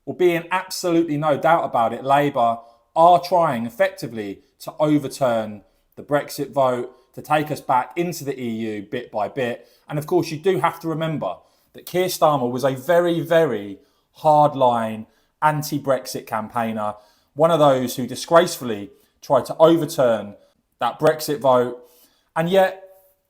Well, be in absolutely no doubt about it, Labour are trying effectively to overturn the Brexit vote, to take us back into the EU bit by bit. And of course, you do have to remember that Keir Starmer was a very, very hardline anti-Brexit campaigner, one of those who disgracefully tried to overturn that Brexit vote. And yet,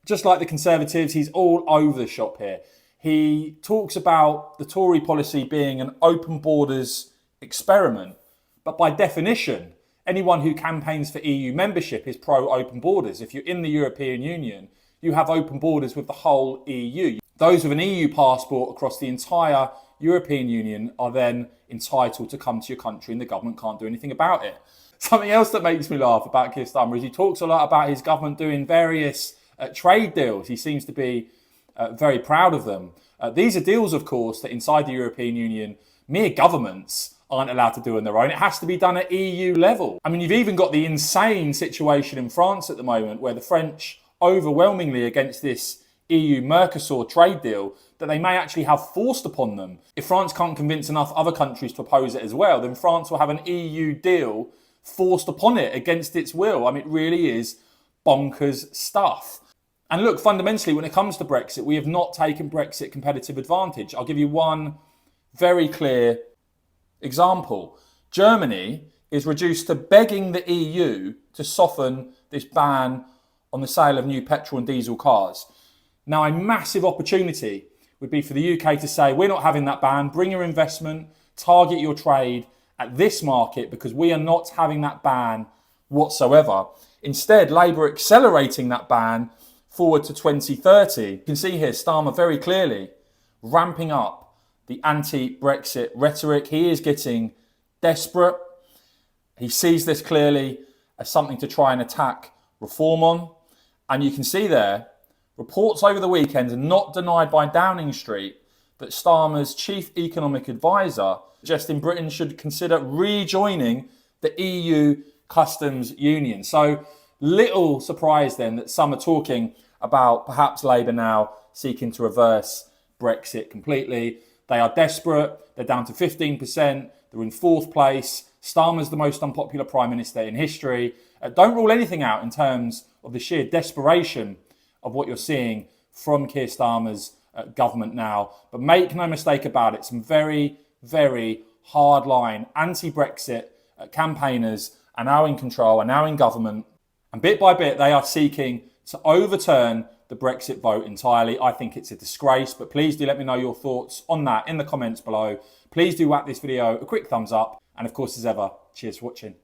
just like the Conservatives, he's all over the shop here. He talks about the Tory policy being an open borders experiment. But by definition, anyone who campaigns for EU membership is pro-open borders. If you're in the European Union, you have open borders with the whole EU. Those with an EU passport across the entire European Union are then entitled to come to your country and the government can't do anything about it. Something else that makes me laugh about Keir Starmer is he talks a lot about his government doing various trade deals. He seems to be very proud of them. These are deals, of course, that inside the European Union, mere governments aren't allowed to do on their own. It has to be done at EU level. I mean, you've even got the insane situation in France at the moment where the French overwhelmingly against this EU-Mercosur trade deal that they may actually have forced upon them. If France can't convince enough other countries to oppose it as well, then France will have an EU deal forced upon it against its will. I mean, it really is bonkers stuff. And look, fundamentally, when it comes to Brexit, we have not taken Brexit competitive advantage. I'll give you one very clear example. Germany is reduced to begging the EU to soften this ban on the sale of new petrol and diesel cars. Now, a massive opportunity would be for the UK to say, we're not having that ban, bring your investment, target your trade at this market because we are not having that ban whatsoever. Instead, Labour are accelerating that ban forward to 2030. You can see here Starmer very clearly ramping up the anti-Brexit rhetoric. He is getting desperate. He sees this clearly as something to try and attack reform on. And you can see there, reports over the weekend, not denied by Downing Street, that Starmer's chief economic advisor suggesting Britain should consider rejoining the EU customs union. So little surprise then that some are talking about perhaps Labour now seeking to reverse Brexit completely. They are desperate. They're down to 15%. They're in fourth place. Starmer's the most unpopular prime minister in history. Don't rule anything out in terms of the sheer desperation of what you're seeing from Keir Starmer's government now. But make no mistake about it, some very, very hardline anti-Brexit campaigners are now in control, are now in government. And bit by bit, they are seeking to overturn the Brexit vote entirely. I think it's a disgrace, but please do let me know your thoughts on that in the comments below. Please do whack this video a quick thumbs up. And of course, as ever, cheers for watching.